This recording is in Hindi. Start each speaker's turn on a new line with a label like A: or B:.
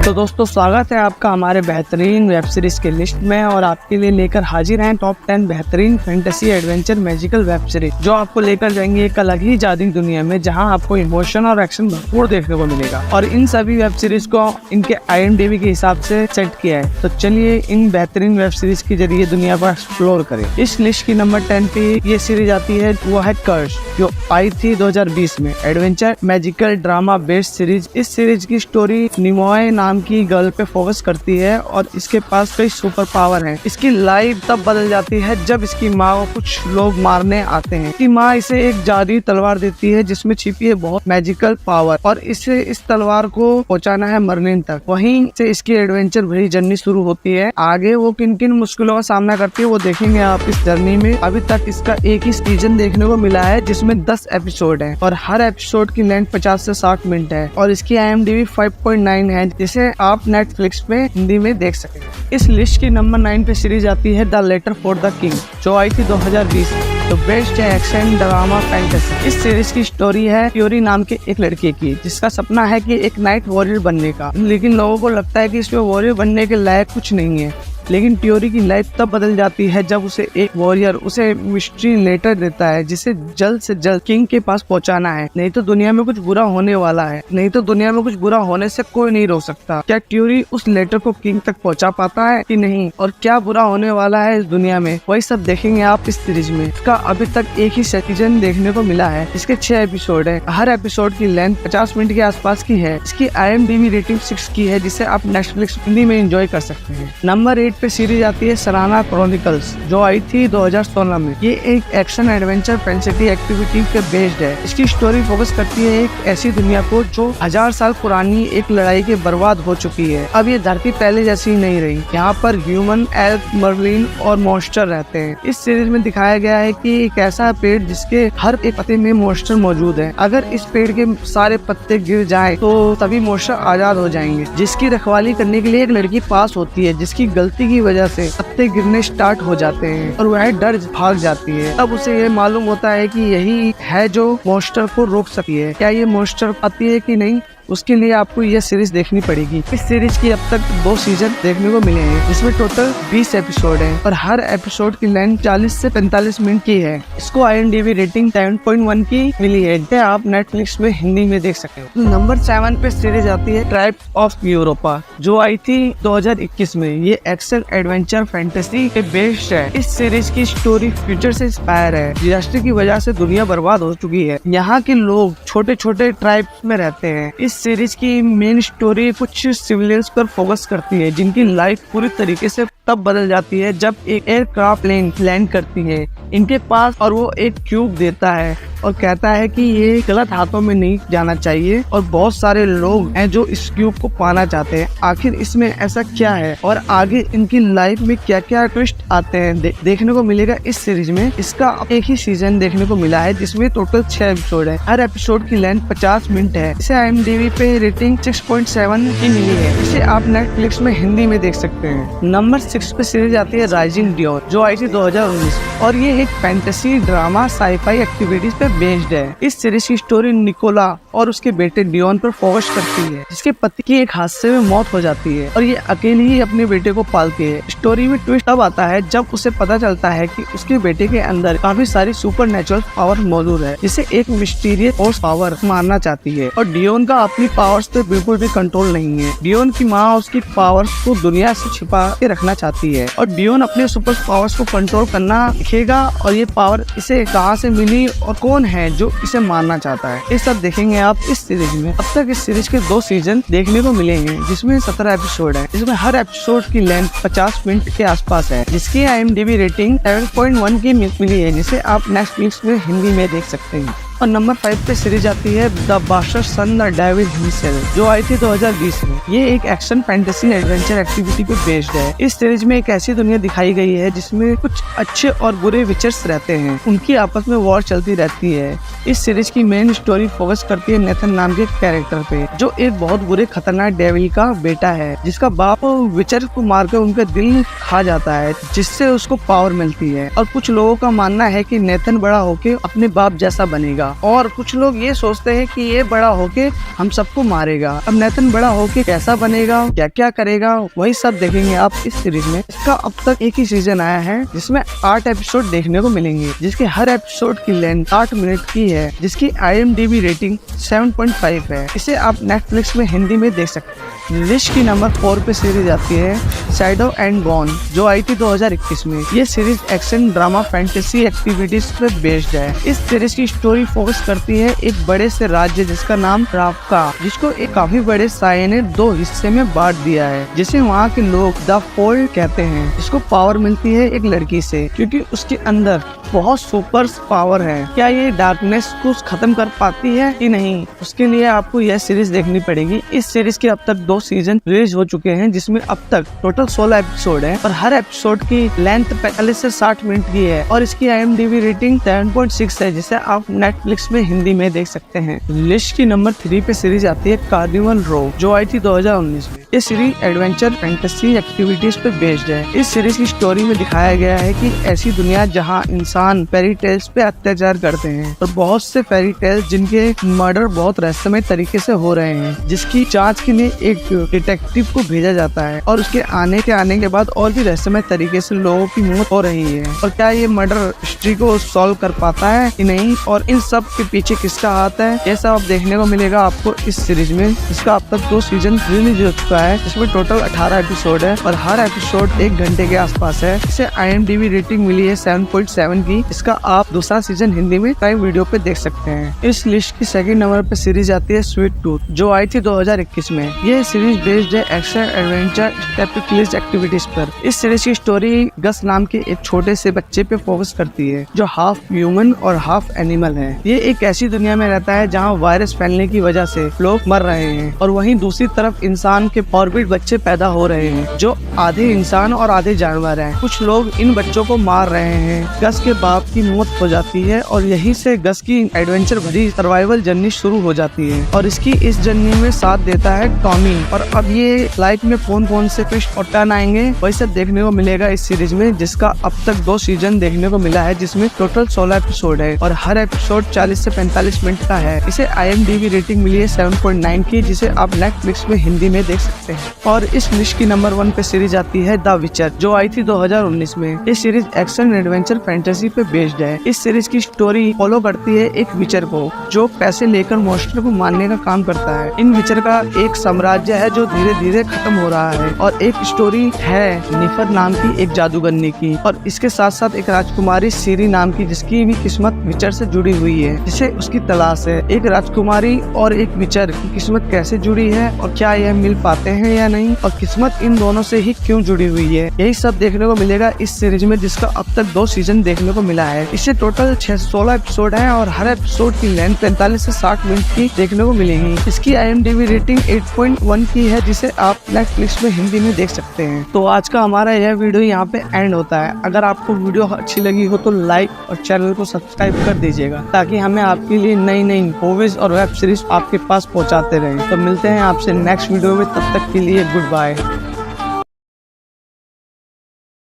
A: तो दोस्तों स्वागत है आपका हमारे बेहतरीन वेब सीरीज के लिस्ट में और आपके लिए लेकर हाजिर हैं टॉप 10 बेहतरीन fantasy adventure magical web series जो आपको लेकर जाएंगे एक अलग ही जादुई दुनिया में जहां आपको इमोशन और एक्शन भरपूर देखने को मिलेगा। और इन सभी वेब सीरीज को इनके IMDb के हिसाब से सेट किया है। तो चलिए इन बेहतरीन वेब सीरीज के जरिए दुनिया को एक्सप्लोर करें। इस लिस्ट की नंबर 10 पे ये सीरीज आती है, वो है कर्स, जो आई थी 2020 में। Adventure magical drama based series. इस सीरीज की स्टोरी निमोए नाम की गर्ल पे फोकस करती है और इसके पास कई सुपर पावर हैं। इसकी लाइफ तब बदल जाती है जब इसकी माँ को कुछ लोग मारने आते हैं। इसकी माँ इसे एक जादुई तलवार देती है जिसमें छिपी है बहुत मैजिकल पावर और इसे इस तलवार को पहुंचाना है मरलिन तक। वहीं से इसकी एडवेंचर भरी जर्नी शुरू होती है। आगे वो किन किन मुश्किलों का सामना करती है वो देखेंगे आप इस जर्नी में। अभी तक इसका एक ही सीजन देखने को मिला है जिसमें 10 एपिसोड है और हर एपिसोड की लेंथ 50 से 60 मिनट है और इसकी IMDb 5.9 है जिसे आप नेटफ्लिक्स पे हिंदी में देख सकेंगे। इस लिस्ट की नंबर 9 पे सीरीज आती है the Letter for the King, जो आई थी 2020 में। तो बेस्ट है एक्शन ड्रामा फैंटेसी। इस सीरीज की स्टोरी है ट्योरी नाम के एक लड़के की जिसका सपना है कि एक नाइट वॉरियर बनने का, लेकिन लोगों को लगता है कि इसमें वॉरियर बनने के लायक कुछ नहीं है। लेकिन ट्योरी की लाइफ तब बदल जाती है जब उसे एक वॉरियर उसे मिस्ट्री लेटर देता है जिसे जल्द से जल्द किंग के पास पहुंचाना है, नहीं तो दुनिया में कुछ बुरा होने वाला है। नहीं तो दुनिया में कुछ बुरा होने से कोई नहीं रोक सकता। क्या ट्योरी उस लेटर को किंग तक पहुंचा पाता है कि नहीं, और क्या बुरा होने वाला है इस दुनिया में, वही सब देखेंगे आप इस सीरीज में। इसका अभी तक एक ही सीजन देखने को मिला है। इसके 6 एपिसोड है। हर एपिसोड की लेंथ 50 मिनट के आसपास की है। इसकी IMDb रेटिंग 6 की है जिसे आप नेटफ्लिक्स हिंदी में एंजॉय कर सकते हैं। नंबर 8 पे सीरीज आती है सराना क्रॉनिकल्स, जो आई थी 2016 में। ये एक एक्शन एडवेंचर फैंटेसी एक्टिविटी पे बेस्ड है। इसकी स्टोरी फोकस करती है एक ऐसी दुनिया को जो 1000 साल पुरानी एक लड़ाई के बर्बाद हो चुकी है। अब ये धरती पहले जैसी नहीं रही। यहाँ पर ह्यूमन, एल्फ, मर्लिन और मॉन्स्टर रहते हैं। इस सीरीज में दिखाया गया है कि एक ऐसा पेड़ जिसके हर एक पत्ते में मॉन्स्टर मौजूद है। अगर इस पेड़ के सारे पत्ते गिर जाएं तो सभी मॉन्स्टर आजाद हो जाएंगे, जिसकी रखवाली करने के लिए एक लड़की पास होती है जिसकी गलती की वजह से पत्ते गिरने स्टार्ट हो जाते हैं और वह डर भाग जाती है। तब उसे ये मालूम होता है कि यही है जो मॉन्स्टर को रोक सकती है। क्या ये मॉन्स्टर आती है कि नहीं, उसके लिए आपको यह सीरीज देखनी पड़ेगी। इस सीरीज की अब तक 2 सीजन देखने को मिले हैं जिसमें टोटल 20 एपिसोड हैं और हर एपिसोड की लेंथ 40 से 45 मिनट की है। इसको IMDb रेटिंग 7.1 की मिली है जिसे आप नेटफ्लिक्स में हिंदी में देख सकते हो। नंबर 7 पे सीरीज आती है ट्राइब्स ऑफ यूरोपा, जो आई थी 2021 में। ये एक्शन एडवेंचर फैंटेसी पे बेस्ड है। इस सीरीज की स्टोरी फ्यूचर से इंस्पायर है। डिजास्टर की वजह से दुनिया बर्बाद हो चुकी है। यहाँ के लोग छोटे छोटे ट्राइब्स में रहते हैं। इस सीरीज की मेन स्टोरी कुछ सिविलियंस पर फोकस करती है जिनकी लाइफ पूरी तरीके से तब बदल जाती है जब एक एयरक्राफ्ट प्लेन लैंड करती है इनके पास और वो एक क्यूब देता है और कहता है कि ये गलत हाथों में नहीं जाना चाहिए और बहुत सारे लोग हैं जो इस क्यूब को पाना चाहते हैं। आखिर इसमें ऐसा क्या है और आगे इनकी लाइफ में क्या क्या ट्विस्ट आते हैं देखने को मिलेगा इस सीरीज में। इसका एक ही सीजन देखने को मिला है जिसमें टोटल 6 एपिसोड है। हर एपिसोड की लेंथ 50 मिनट है। इसे IMDb पे रेटिंग 6.7 की मिली है। इसे आप नेटफ्लिक्स में हिंदी में देख सकते हैं। नंबर 6 पे सीरीज आती है राइजिंग डियोन, जो आई थी 2019 और ये एक फैंटेसी ड्रामा साईफाई एक्टिविटीज पे बेस्ड है। इस सीरीज की स्टोरी निकोला और उसके बेटे डियोन पर फोकस करती है जिसके पति की एक हादसे में मौत हो जाती है और ये अकेली ही अपने बेटे को पालती है। स्टोरी में ट्विस्ट तब आता है जब उसे पता चलता है कि उसके बेटे के अंदर काफी सारी सुपरनेचुरल पावर मौजूद है जिसे एक मिस्टीरियस फोर्स पावर मारना चाहती है और डियोन का अपनी पावर्स पे बिल्कुल भी कंट्रोल नहीं है। डियोन की माँ उसकी पावर्स को दुनिया से छिपा के रखना चाहती है और डियोन अपने सुपर पावर्स को कंट्रोल करना सीखेगा और ये पावर इसे कहाँ से मिली और कौन है जो इसे मारना चाहता है, ये सब देखेंगे आप इस सीरीज में। अब तक इस सीरीज के 2 सीजन देखने को मिले हैं जिसमें 17 एपिसोड है। इसमें हर एपिसोड की लेंथ 50 मिनट के आसपास है जिसकी IMDb रेटिंग 7.1 की मिली है जिसे आप नेटफ्लिक्स में हिंदी में देख सकते हैं। और नंबर 5 पे सीरीज आती है the Bastard Son the Devil Himself, जो आई थी 2020 में। ये एक एक्शन फैंटेसी एडवेंचर एक्टिविटी पे बेस्ड है। इस सीरीज में एक ऐसी दुनिया दिखाई गई है जिसमें कुछ अच्छे और बुरे विचर्स रहते हैं, उनकी आपस में वॉर चलती रहती है। इस सीरीज की मेन स्टोरी फोकस करती है नेथन नाम के कैरेक्टर पे, जो एक बहुत बुरे खतरनाक डेविल का बेटा है जिसका बाप विचर को मारकर उनका दिल खा जाता है जिससे उसको पावर मिलती है। और कुछ लोगों का मानना है कि नेथन बड़ा होके अपने बाप जैसा बनेगा जाएगा। और कुछ लोग ये सोचते हैं कि ये बड़ा होके हम सबको मारेगा। अब नेथन बड़ा होके कैसा बनेगा, क्या क्या करेगा, वही सब देखेंगे आप इस सीरीज में। इसका अब तक एक ही सीजन आया है जिसमें 8 एपिसोड देखने को मिलेंगे, जिसके हर एपिसोड की लेंथ 8 मिनट की है, जिसकी IMDb रेटिंग 7.5 है। इसे आप नेटफ्लिक्स में हिंदी में देख सकते हैं। लिस्ट की नंबर 4 पे सीरीज आती है शैडो एंड बोन, जो आई थी 2021 में। ये series action, drama, fantasy activities पे बेस्ड है। इस सीरीज की स्टोरी फोकस करती है एक बड़े से राज्य जिसका नाम रावका, जिसको एक काफी बड़े साये ने 2 हिस्से में बांट दिया है, जिसे वहाँ के लोग द फोल्ड कहते हैं। इसको पावर मिलती है एक लड़की से, क्योंकि उसके अंदर बहुत सुपर पावर है। क्या ये डार्कनेस को खत्म कर पाती है कि नहीं, उसके लिए आपको यह सीरीज देखनी पड़ेगी। इस सीरीज के अब तक 2 सीजन रिलीज हो चुके हैं, जिसमें अब तक टोटल 16 एपिसोड है और हर एपिसोड की लेंथ 45 से 60 मिनट की है और इसकी IMDb रेटिंग 7.6 है, जिसे आप नेटफ्लिक्स में हिंदी में देख सकते हैं। लिस्ट की नंबर 3 पे सीरीज आती है कार्निवल रो, जो आई थी 2019 में। ये सीरीज एडवेंचर, फैंटेसी एक्टिविटीज पे बेस्ड है। इस सीरीज की स्टोरी में दिखाया गया है कि ऐसी दुनिया जहाँ इंसान फेरी टेल्स पे अत्याचार करते हैं और बहुत से फेरी टेल्स जिनके मर्डर बहुत रहस्यमय तरीके से हो रहे हैं, जिसकी जांच के लिए एक डिटेक्टिव को भेजा जाता है और उसके आने के बाद और भी रहस्यमय तरीके से लोगों की मौत हो रही है। और क्या ये मर्डर हिस्ट्री को सॉल्व कर पाता है कि नहीं, और इन सब के पीछे किसका हाथ है, ये सब देखने को मिलेगा आपको इस सीरीज में। इसका अब तक 2 सीजन रिलीज हो चुका है, जिसमें टोटल 18 एपिसोड है और हर एपिसोड 1 घंटे के आसपास है। इसे IMDb रेटिंग मिली है 7.7 की। इसका आप दूसरा सीजन हिंदी में प्राइम वीडियो पे देख सकते हैं। इस लिस्ट की सेकंड नंबर पे सीरीज आती है स्वीट टूथ, जो आई थी 2021 में। ये सीरीज बेस्ड है एक्शन, एडवेंचर, स्टेपिकलिस्ट एक्टिविटीज पर। इस सीरीज की स्टोरी गस नाम के एक छोटे से बच्चे पे फोकस करती है, जो हाफ ह्यूमन और हाफ एनिमल है। ये एक ऐसी दुनिया में रहता है जहाँ वायरस फैलने की वजह से लोग मर रहे हैं और वहीं दूसरी तरफ इंसान के ऑर्बिट बच्चे पैदा हो रहे हैं, जो आधे इंसान और आधे जानवर हैं। कुछ लोग इन बच्चों को मार रहे हैं। गस के बाप की मौत हो जाती है और यहीं से गस की एडवेंचर भरी सर्वाइवल जर्नी शुरू हो जाती है और इसकी इस जर्नी में साथ देता है टॉमी। और अब ये लाइफ में कौन से ट्विस्ट और टर्न आएंगे, वही सब देखने को मिलेगा इस सीरीज में, जिसका अब तक 2 सीजन देखने को मिला है, जिसमें टोटल 16 एपिसोड है और हर एपिसोड 40 से 45 मिनट का है। इसे IMDb रेटिंग मिली है 7.9 की, जिसे आप नेटफ्लिक्स में हिंदी में देख सकते हैं। और इस लिस्ट की नंबर 1 पे सीरीज आती है द विचर, जो आई थी 2019 में। ये सीरीज एक्शन, एडवेंचर, फैंटेसी पे बेस्ड है। इस सीरीज की स्टोरी फॉलो करती है एक विचर को, जो पैसे लेकर मॉन्स्टर को मारने का काम करता है। इन विचर का एक साम्राज्य है जो धीरे धीरे खत्म हो रहा है और एक स्टोरी है निफर नाम की एक जादूगरनी की, और इसके साथ साथ एक राजकुमारी सीरी नाम की, जिसकी भी किस्मत विचर से जुड़ी हुई है, जिसे उसकी तलाश है। एक राजकुमारी और एक विचर की किस्मत कैसे जुड़ी है और क्या यह मिल पाते हैं या नहीं, और किस्मत इन दोनों से ही क्यों जुड़ी हुई है, यही सब देखने को मिलेगा इस सीरीज में, जिसका अब तक 2 सीजन देखने को मिला है। इससे टोटल 16 एपिसोड है और हर एपिसोड की लेंथ 45 से 60 मिनट की देखने को मिलेगी। इसकी IMDb रेटिंग 8.1 की है, जिसे आप नेटफ्लिक्स में हिंदी में देख सकते हैं। तो आज का हमारा यह वीडियो यहाँ पे एंड होता है। अगर आपको वीडियो अच्छी लगी हो तो लाइक और चैनल को सब्सक्राइब कर दीजिएगा, ताकि हमें आपके लिए नई नई मूवीज और वेब सीरीज आपके पास पहुँचाते रहे। तो मिलते हैं आपसे नेक्स्ट वीडियो में, तब तक के लिए गुड बाय।